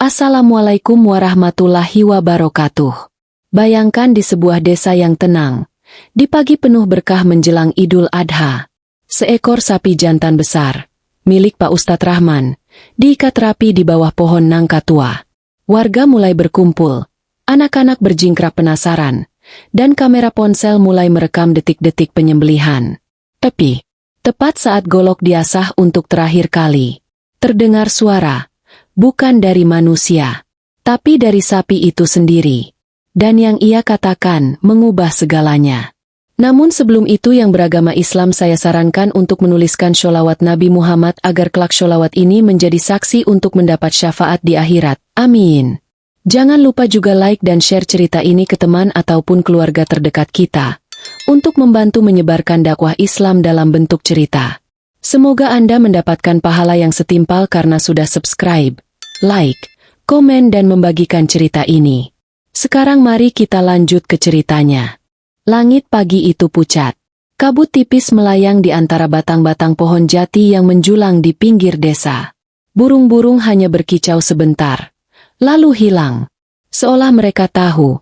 Assalamualaikum warahmatullahi wabarakatuh. Bayangkan di sebuah desa yang tenang, di pagi penuh berkah menjelang Idul Adha, seekor sapi jantan besar, milik Pak Ustadz Rahman, diikat rapi di bawah pohon nangka tua. Warga mulai berkumpul, anak-anak berjingkrak penasaran, dan kamera ponsel mulai merekam detik-detik penyembelihan. Tapi, tepat saat golok diasah untuk terakhir kali, terdengar suara, bukan dari manusia, tapi dari sapi itu sendiri. Dan yang ia katakan mengubah segalanya. Namun sebelum itu yang beragama Islam saya sarankan untuk menuliskan sholawat Nabi Muhammad agar kelak sholawat ini menjadi saksi untuk mendapat syafaat di akhirat. Amin. Jangan lupa juga like dan share cerita ini ke teman ataupun keluarga terdekat kita, untuk membantu menyebarkan dakwah Islam dalam bentuk cerita. Semoga Anda mendapatkan pahala yang setimpal karena sudah subscribe, like, komen dan membagikan cerita ini. Sekarang mari kita lanjut ke ceritanya. Langit pagi itu pucat. Kabut tipis melayang di antara batang-batang pohon jati yang menjulang di pinggir desa. Burung-burung hanya berkicau sebentar, lalu hilang. Seolah mereka tahu,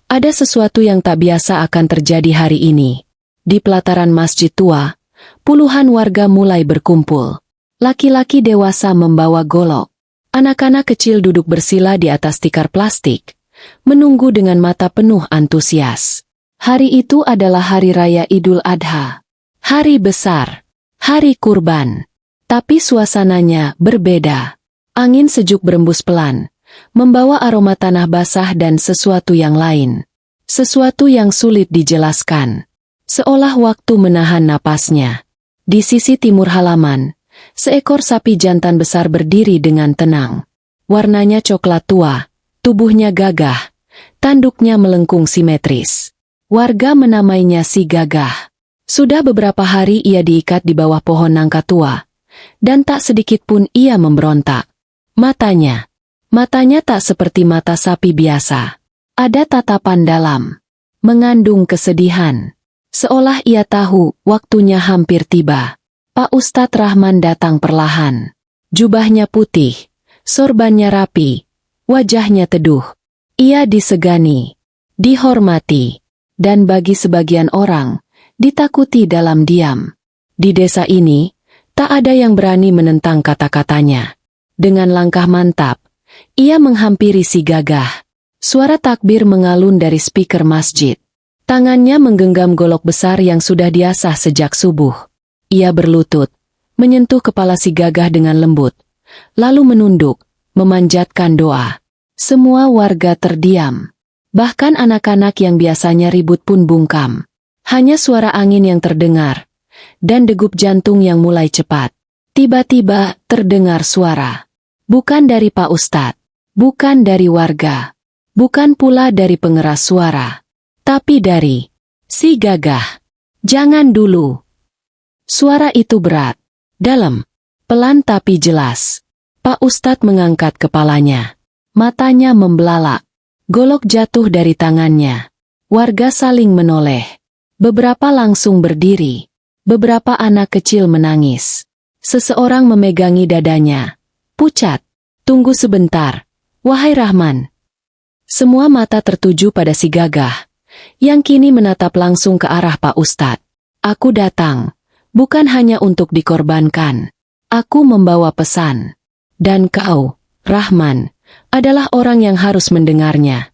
ada sesuatu yang tak biasa akan terjadi hari ini. Di pelataran masjid tua, puluhan warga mulai berkumpul. Laki-laki dewasa membawa golok. Anak-anak kecil duduk bersila di atas tikar plastik, menunggu dengan mata penuh antusias. Hari itu adalah hari raya Idul Adha. Hari besar. Hari kurban. Tapi suasananya berbeda. Angin sejuk berembus pelan, membawa aroma tanah basah dan sesuatu yang lain. Sesuatu yang sulit dijelaskan. Seolah waktu menahan napasnya. Di sisi timur halaman, seekor sapi jantan besar berdiri dengan tenang. Warnanya coklat tua, tubuhnya gagah, tanduknya melengkung simetris. Warga menamainya si Gagah. Sudah beberapa hari ia diikat di bawah pohon nangka tua, dan tak sedikit pun ia memberontak. Matanya tak seperti mata sapi biasa. Ada tatapan dalam, mengandung kesedihan. Seolah ia tahu waktunya hampir tiba. Pak Ustadz Rahman datang perlahan. Jubahnya putih, sorbannya rapi, wajahnya teduh. Ia disegani, dihormati, dan bagi sebagian orang, ditakuti dalam diam. Di desa ini, tak ada yang berani menentang kata-katanya. Dengan langkah mantap, ia menghampiri si Gagah. Suara takbir mengalun dari speaker masjid. Tangannya menggenggam golok besar yang sudah diasah sejak subuh. Ia berlutut, menyentuh kepala si Gagah dengan lembut, lalu menunduk, memanjatkan doa. Semua warga terdiam. Bahkan anak-anak yang biasanya ribut pun bungkam. Hanya suara angin yang terdengar, dan degup jantung yang mulai cepat. Tiba-tiba terdengar suara. Bukan dari Pak Ustadz, bukan dari warga, bukan pula dari pengeras suara. Tapi dari si Gagah. Jangan dulu. Suara itu berat, dalam, pelan tapi jelas. Pak Ustadz mengangkat kepalanya. Matanya membelalak. Golok jatuh dari tangannya. Warga saling menoleh. Beberapa langsung berdiri. Beberapa anak kecil menangis. Seseorang memegangi dadanya. Pucat. Tunggu sebentar. Wahai Rahman. Semua mata tertuju pada si Gagah, yang kini menatap langsung ke arah Pak Ustadz. Aku datang, bukan hanya untuk dikorbankan. Aku membawa pesan. Dan kau, Rahman, adalah orang yang harus mendengarnya.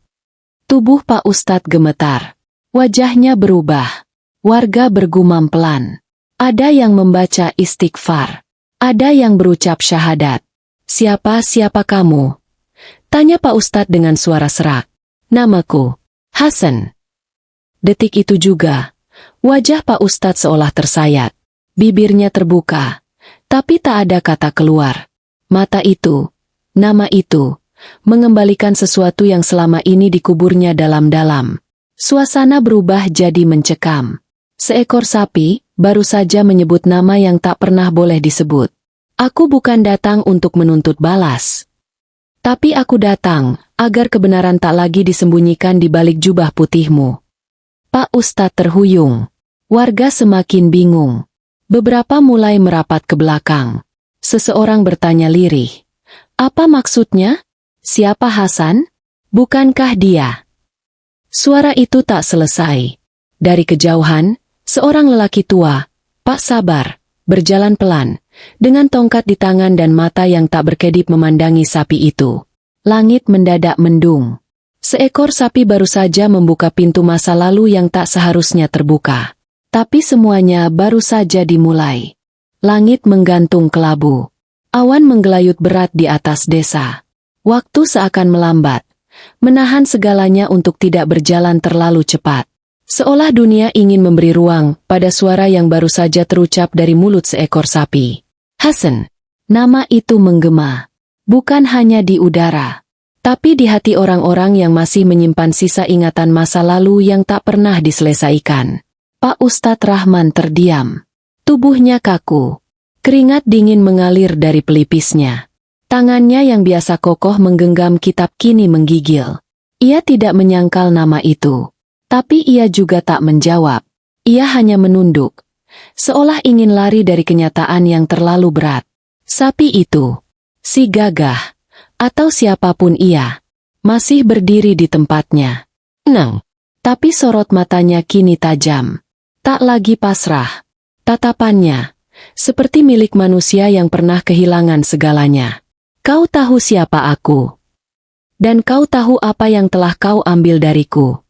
Tubuh Pak Ustadz gemetar. Wajahnya berubah. Warga bergumam pelan. Ada yang membaca istighfar. Ada yang berucap syahadat. Siapa kamu? Tanya Pak Ustadz dengan suara serak. Namaku, Hasan. Detik itu juga, wajah Pak Ustadz seolah tersayat. Bibirnya terbuka, tapi tak ada kata keluar. Mata itu, nama itu, mengembalikan sesuatu yang selama ini dikuburnya dalam-dalam. Suasana berubah jadi mencekam. Seekor sapi baru saja menyebut nama yang tak pernah boleh disebut. Aku bukan datang untuk menuntut balas. Tapi aku datang agar kebenaran tak lagi disembunyikan di balik jubah putihmu. Pak Ustadz terhuyung. Warga semakin bingung. Beberapa mulai merapat ke belakang. Seseorang bertanya lirih. Apa maksudnya? Siapa Hasan? Bukankah dia? Suara itu tak selesai. Dari kejauhan, seorang lelaki tua, Pak Sabar, berjalan pelan, dengan tongkat di tangan dan mata yang tak berkedip memandangi sapi itu. Langit mendadak mendung. Seekor sapi baru saja membuka pintu masa lalu yang tak seharusnya terbuka. Tapi semuanya baru saja dimulai. Langit menggantung kelabu. Awan menggelayut berat di atas desa. Waktu seakan melambat, menahan segalanya untuk tidak berjalan terlalu cepat. Seolah dunia ingin memberi ruang pada suara yang baru saja terucap dari mulut seekor sapi. Hasan. Nama itu menggema. Bukan hanya di udara, tapi di hati orang-orang yang masih menyimpan sisa ingatan masa lalu yang tak pernah diselesaikan. Pak Ustadz Rahman terdiam. Tubuhnya kaku. Keringat dingin mengalir dari pelipisnya. Tangannya yang biasa kokoh menggenggam kitab kini menggigil. Ia tidak menyangkal nama itu. Tapi ia juga tak menjawab. Ia hanya menunduk. Seolah ingin lari dari kenyataan yang terlalu berat. Sapi itu, si Gagah, atau siapapun ia, masih berdiri di tempatnya. Tenang. Tapi sorot matanya kini tajam. Tak lagi pasrah. Tatapannya, seperti milik manusia yang pernah kehilangan segalanya. Kau tahu siapa aku. Dan kau tahu apa yang telah kau ambil dariku.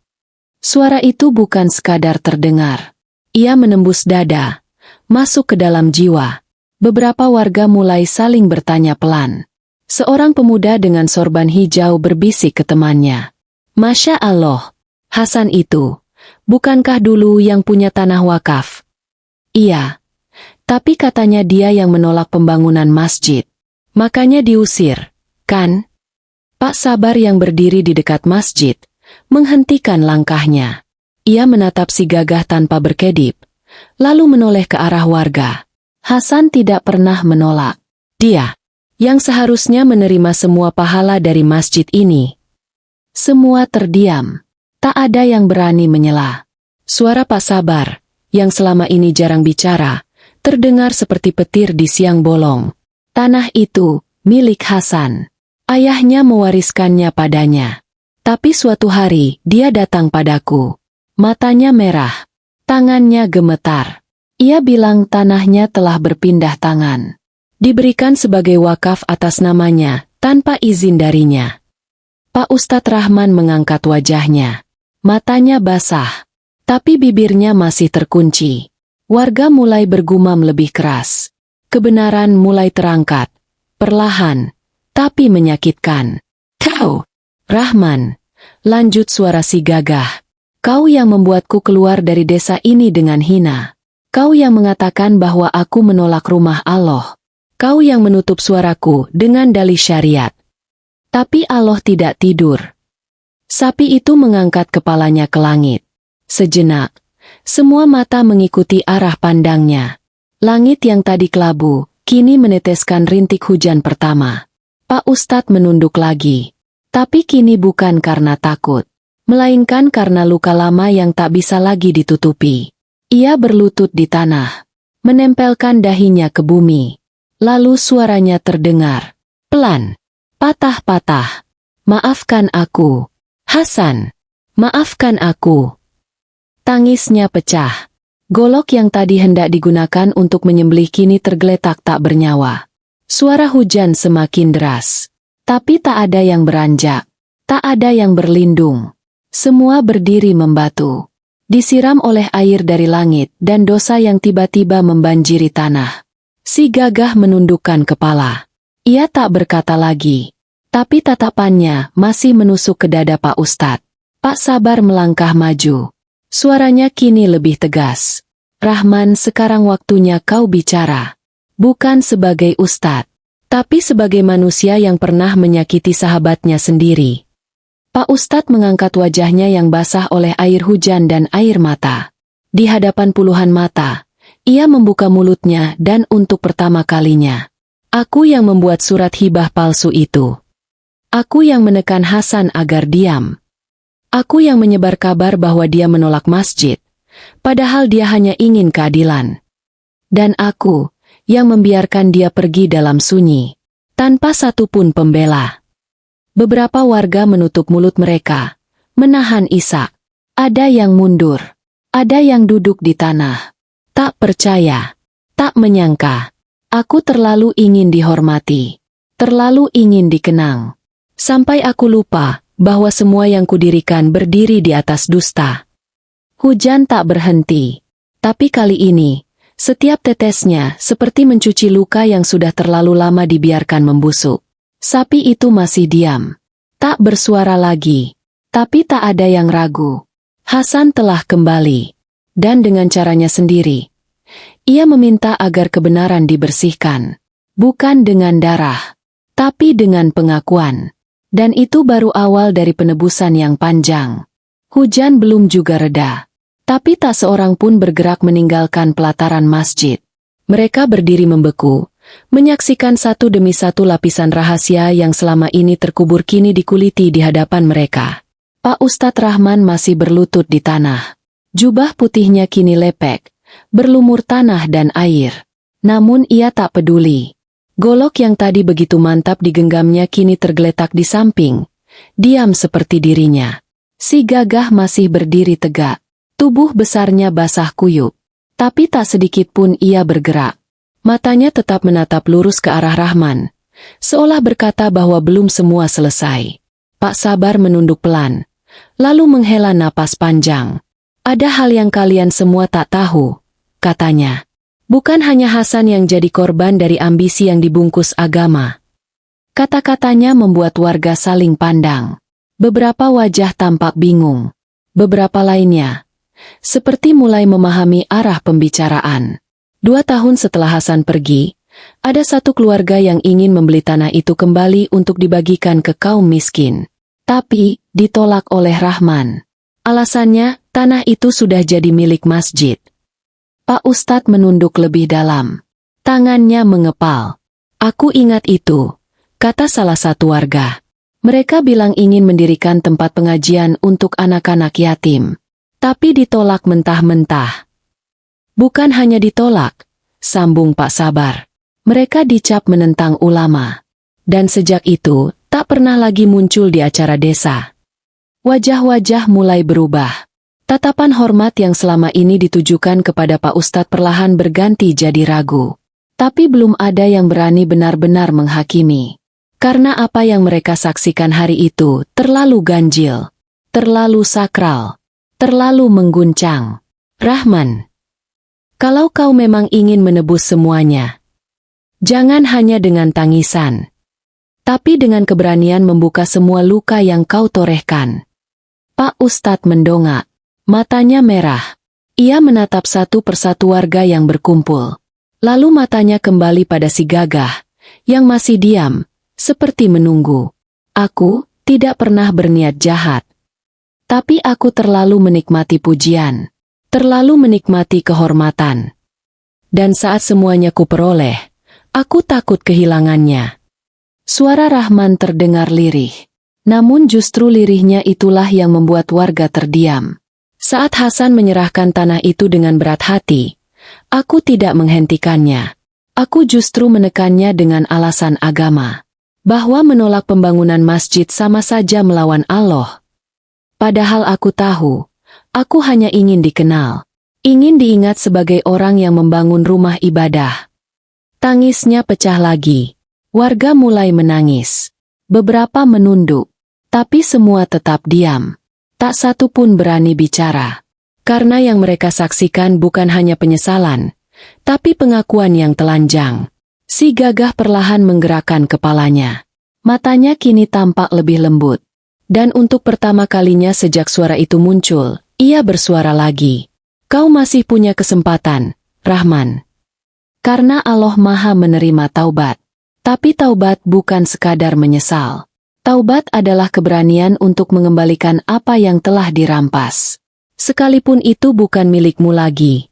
Suara itu bukan sekadar terdengar. Ia menembus dada, masuk ke dalam jiwa. Beberapa warga mulai saling bertanya pelan. Seorang pemuda dengan sorban hijau berbisik ke temannya. Masya Allah, Hasan itu, bukankah dulu yang punya tanah wakaf? Iya, tapi katanya dia yang menolak pembangunan masjid. Makanya diusir, kan? Pak Sabar yang berdiri di dekat masjid, menghentikan langkahnya. Ia menatap si Gagah tanpa berkedip, lalu menoleh ke arah warga. Hasan tidak pernah menolak. Dia, yang seharusnya menerima semua pahala dari masjid ini. Semua terdiam. Tak ada yang berani menyela. Suara Pak Sabar, yang selama ini jarang bicara, terdengar seperti petir di siang bolong. Tanah itu milik Hasan. Ayahnya mewariskannya padanya. Tapi suatu hari dia datang padaku. Matanya merah. Tangannya gemetar. Ia bilang tanahnya telah berpindah tangan. Diberikan sebagai wakaf atas namanya, tanpa izin darinya. Pak Ustadz Rahman mengangkat wajahnya. Matanya basah. Tapi bibirnya masih terkunci. Warga mulai bergumam lebih keras. Kebenaran mulai terangkat, perlahan, tapi menyakitkan. Kau, Rahman, lanjut suara si Gagah. Kau yang membuatku keluar dari desa ini dengan hina. Kau yang mengatakan bahwa aku menolak rumah Allah. Kau yang menutup suaraku dengan dalih syariat. Tapi Allah tidak tidur. Sapi itu mengangkat kepalanya ke langit. Sejenak, semua mata mengikuti arah pandangnya. Langit yang tadi kelabu, kini meneteskan rintik hujan pertama. Pak Ustadz menunduk lagi. Tapi kini bukan karena takut, melainkan karena luka lama yang tak bisa lagi ditutupi. Ia berlutut di tanah, menempelkan dahinya ke bumi. Lalu suaranya terdengar, pelan, patah-patah. Maafkan aku, Hasan. Maafkan aku. Tangisnya pecah. Golok yang tadi hendak digunakan untuk menyembelih kini tergeletak tak bernyawa. Suara hujan semakin deras. Tapi tak ada yang beranjak. Tak ada yang berlindung. Semua berdiri membatu. Disiram oleh air dari langit dan dosa yang tiba-tiba membanjiri tanah. Si Gagah menundukkan kepala. Ia tak berkata lagi. Tapi tatapannya masih menusuk ke dada Pak Ustadz. Pak Sabar melangkah maju. Suaranya kini lebih tegas. Rahman, sekarang waktunya kau bicara. Bukan sebagai ustadz, tapi sebagai manusia yang pernah menyakiti sahabatnya sendiri. Pak Ustadz mengangkat wajahnya yang basah oleh air hujan dan air mata. Di hadapan puluhan mata, ia membuka mulutnya dan untuk pertama kalinya. Aku yang membuat surat hibah palsu itu. Aku yang menekan Hasan agar diam. Aku yang menyebar kabar bahwa dia menolak masjid, padahal dia hanya ingin keadilan. Dan aku, yang membiarkan dia pergi dalam sunyi, tanpa satupun pembela. Beberapa warga menutup mulut mereka, menahan isak. Ada yang mundur, ada yang duduk di tanah. Tak percaya, tak menyangka. Aku terlalu ingin dihormati, terlalu ingin dikenang. Sampai aku lupa bahwa semua yang kudirikan berdiri di atas dusta. Hujan tak berhenti, tapi kali ini, setiap tetesnya seperti mencuci luka yang sudah terlalu lama dibiarkan membusuk. Sapi itu masih diam, tak bersuara lagi, tapi tak ada yang ragu. Hasan telah kembali, dan dengan caranya sendiri. Ia meminta agar kebenaran dibersihkan, bukan dengan darah, tapi dengan pengakuan. Dan itu baru awal dari penebusan yang panjang. Hujan belum juga reda, tapi tak seorang pun bergerak meninggalkan pelataran masjid. Mereka berdiri membeku, menyaksikan satu demi satu lapisan rahasia yang selama ini terkubur kini dikuliti di hadapan mereka. Pak Ustadz Rahman masih berlutut di tanah. Jubah putihnya kini lepek, berlumur tanah dan air. Namun ia tak peduli. Golok yang tadi begitu mantap digenggamnya kini tergeletak di samping, diam seperti dirinya. Si gagah masih berdiri tegak, tubuh besarnya basah kuyup, tapi tak sedikit pun ia bergerak. Matanya tetap menatap lurus ke arah Rahman, seolah berkata bahwa belum semua selesai. Pak Sabar menunduk pelan, lalu menghela napas panjang. Ada hal yang kalian semua tak tahu, katanya. Bukan hanya Hasan yang jadi korban dari ambisi yang dibungkus agama. Kata-katanya membuat warga saling pandang. Beberapa wajah tampak bingung. Beberapa lainnya, seperti mulai memahami arah pembicaraan. 2 tahun setelah Hasan pergi, ada satu keluarga yang ingin membeli tanah itu kembali untuk dibagikan ke kaum miskin. Tapi, ditolak oleh Rahman. Alasannya, tanah itu sudah jadi milik masjid. Pak Ustadz menunduk lebih dalam. Tangannya mengepal. Aku ingat itu, kata salah satu warga. Mereka bilang ingin mendirikan tempat pengajian untuk anak-anak yatim. Tapi ditolak mentah-mentah. Bukan hanya ditolak, sambung Pak Sabar. Mereka dicap menentang ulama. Dan sejak itu, tak pernah lagi muncul di acara desa. Wajah-wajah mulai berubah. Tatapan hormat yang selama ini ditujukan kepada Pak Ustadz perlahan berganti jadi ragu. Tapi belum ada yang berani benar-benar menghakimi. Karena apa yang mereka saksikan hari itu terlalu ganjil, terlalu sakral, terlalu mengguncang. Rahman, kalau kau memang ingin menebus semuanya, jangan hanya dengan tangisan, tapi dengan keberanian membuka semua luka yang kau torehkan. Pak Ustadz mendongak. Matanya merah. Ia menatap satu persatu warga yang berkumpul. Lalu matanya kembali pada si gagah, yang masih diam, seperti menunggu. Aku tidak pernah berniat jahat. Tapi aku terlalu menikmati pujian. Terlalu menikmati kehormatan. Dan saat semuanya kuperoleh, aku takut kehilangannya. Suara Rahman terdengar lirih. Namun justru lirihnya itulah yang membuat warga terdiam. Saat Hasan menyerahkan tanah itu dengan berat hati, aku tidak menghentikannya. Aku justru menekannya dengan alasan agama. Bahwa menolak pembangunan masjid sama saja melawan Allah. Padahal aku tahu, aku hanya ingin dikenal. Ingin diingat sebagai orang yang membangun rumah ibadah. Tangisnya pecah lagi. Warga mulai menangis. Beberapa menunduk. Tapi semua tetap diam. Tak satu pun berani bicara. Karena yang mereka saksikan bukan hanya penyesalan, tapi pengakuan yang telanjang. Si gagah perlahan menggerakkan kepalanya. Matanya kini tampak lebih lembut. Dan untuk pertama kalinya sejak suara itu muncul, ia bersuara lagi. Kau masih punya kesempatan, Rahman. Karena Allah Maha menerima taubat. Tapi taubat bukan sekadar menyesal. Taubat adalah keberanian untuk mengembalikan apa yang telah dirampas. Sekalipun itu bukan milikmu lagi.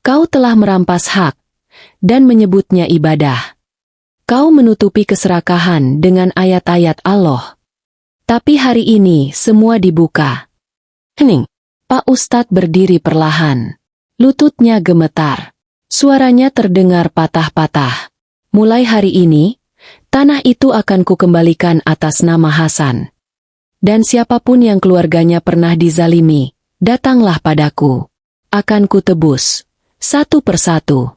Kau telah merampas hak, dan menyebutnya ibadah. Kau menutupi keserakahan dengan ayat-ayat Allah. Tapi hari ini semua dibuka. Hening. Pak Ustadz berdiri perlahan. Lututnya gemetar. Suaranya terdengar patah-patah. Mulai hari ini, Tanah itu akan kukembalikan atas nama Hasan. Dan siapapun yang keluarganya pernah dizalimi, datanglah padaku. Akan kutebus, satu persatu.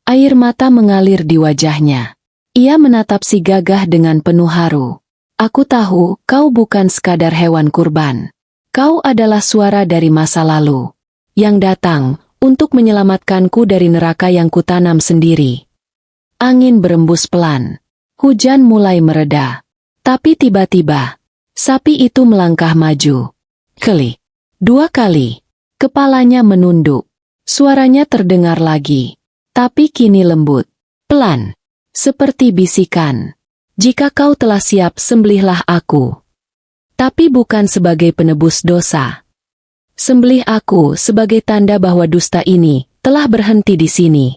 Air mata mengalir di wajahnya. Ia menatap si Gagah dengan penuh haru. Aku tahu, kau bukan sekadar hewan kurban. Kau adalah suara dari masa lalu, yang datang untuk menyelamatkanku dari neraka yang kutanam sendiri. Angin berembus pelan. Hujan mulai mereda. Tapi tiba-tiba, sapi itu melangkah maju. Keli. 2 kali. Kepalanya menunduk. Suaranya terdengar lagi. Tapi kini lembut. Pelan. Seperti bisikan. Jika kau telah siap, sembelihlah aku. Tapi bukan sebagai penebus dosa. Sembelih aku sebagai tanda bahwa dusta ini telah berhenti di sini.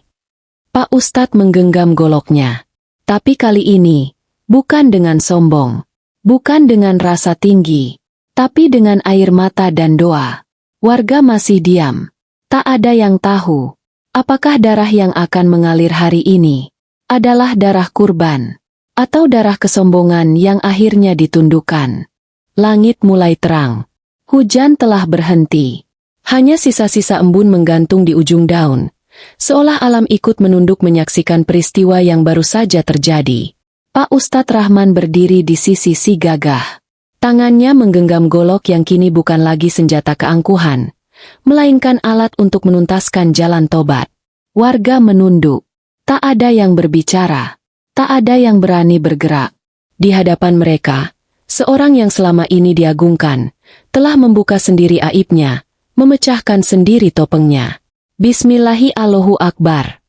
Pak Ustadz menggenggam goloknya. Tapi kali ini, bukan dengan sombong, bukan dengan rasa tinggi, tapi dengan air mata dan doa. Warga masih diam. Tak ada yang tahu, apakah darah yang akan mengalir hari ini adalah darah kurban, atau darah kesombongan yang akhirnya ditundukkan. Langit mulai terang. Hujan telah berhenti. Hanya sisa-sisa embun menggantung di ujung daun. Seolah alam ikut menunduk menyaksikan peristiwa yang baru saja terjadi. Pak Ustadz Rahman berdiri di sisi si Gagah. Tangannya menggenggam golok yang kini bukan lagi senjata keangkuhan, melainkan alat untuk menuntaskan jalan tobat. Warga menunduk. Tak ada yang berbicara. Tak ada yang berani bergerak. Di hadapan mereka, seorang yang selama ini diagungkan, telah membuka sendiri aibnya, memecahkan sendiri topengnya. Bismillahi Allahu Akbar.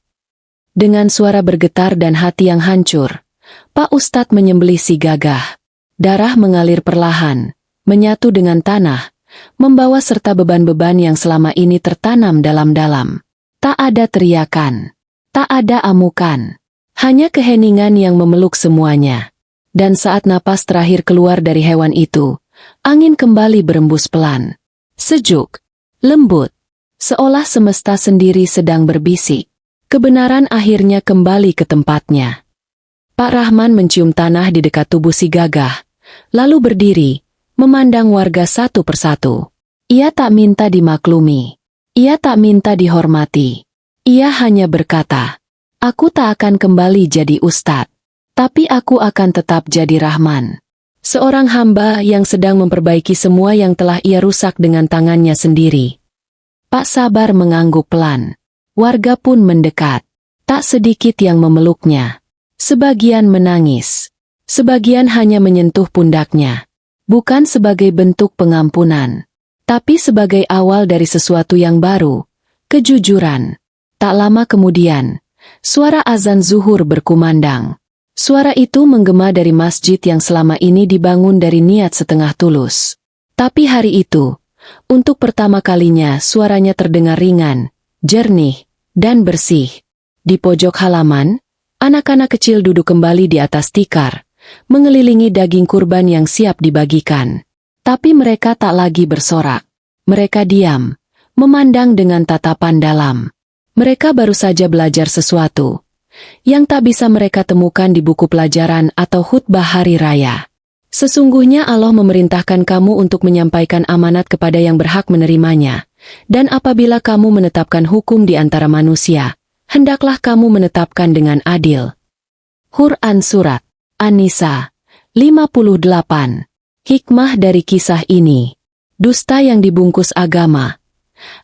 Dengan suara bergetar dan hati yang hancur, Pak Ustadz menyembelih si Gagah. Darah mengalir perlahan, menyatu dengan tanah, membawa serta beban-beban yang selama ini tertanam dalam-dalam. Tak ada teriakan, tak ada amukan, hanya keheningan yang memeluk semuanya. Dan saat napas terakhir keluar dari hewan itu, angin kembali berembus pelan. Sejuk, lembut. Seolah semesta sendiri sedang berbisik. Kebenaran akhirnya kembali ke tempatnya. Pak Rahman mencium tanah di dekat tubuh si Gagah, lalu berdiri, memandang warga satu persatu. Ia tak minta dimaklumi. Ia tak minta dihormati. Ia hanya berkata, aku tak akan kembali jadi ustadz, tapi aku akan tetap jadi Rahman. Seorang hamba yang sedang memperbaiki semua yang telah ia rusak dengan tangannya sendiri. Pak Sabar mengangguk pelan. Warga pun mendekat. Tak sedikit yang memeluknya. Sebagian menangis. Sebagian hanya menyentuh pundaknya. Bukan sebagai bentuk pengampunan, tapi sebagai awal dari sesuatu yang baru. Kejujuran. Tak lama kemudian, suara azan zuhur berkumandang. Suara itu menggema dari masjid yang selama ini dibangun dari niat setengah tulus. Tapi hari itu, untuk pertama kalinya suaranya terdengar ringan, jernih, dan bersih. Di pojok halaman, anak-anak kecil duduk kembali di atas tikar, mengelilingi daging kurban yang siap dibagikan. Tapi mereka tak lagi bersorak. Mereka diam, memandang dengan tatapan dalam. Mereka baru saja belajar sesuatu yang tak bisa mereka temukan di buku pelajaran atau khutbah hari raya. Sesungguhnya Allah memerintahkan kamu untuk menyampaikan amanat kepada yang berhak menerimanya. Dan apabila kamu menetapkan hukum di antara manusia, hendaklah kamu menetapkan dengan adil. Quran Surat An-Nisa 58. Hikmah dari kisah ini. Dusta yang dibungkus agama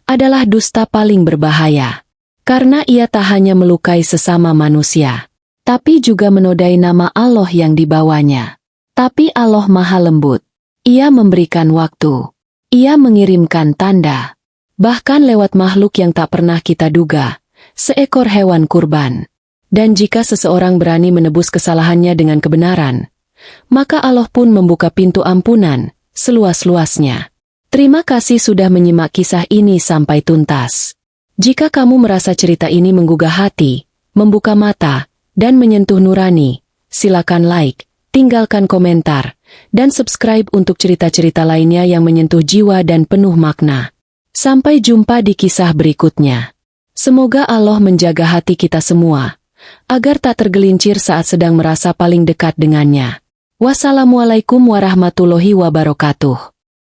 adalah dusta paling berbahaya. Karena ia tak hanya melukai sesama manusia, tapi juga menodai nama Allah yang dibawanya. Tapi Allah Maha Lembut. Ia memberikan waktu. Ia mengirimkan tanda. Bahkan lewat makhluk yang tak pernah kita duga. Seekor hewan kurban. Dan jika seseorang berani menebus kesalahannya dengan kebenaran, maka Allah pun membuka pintu ampunan, seluas-luasnya. Terima kasih sudah menyimak kisah ini sampai tuntas. Jika kamu merasa cerita ini menggugah hati, membuka mata, dan menyentuh nurani, silakan like, tinggalkan komentar, dan subscribe untuk cerita-cerita lainnya yang menyentuh jiwa dan penuh makna. Sampai jumpa di kisah berikutnya. Semoga Allah menjaga hati kita semua, agar tak tergelincir saat sedang merasa paling dekat dengannya. Wassalamualaikum warahmatullahi wabarakatuh.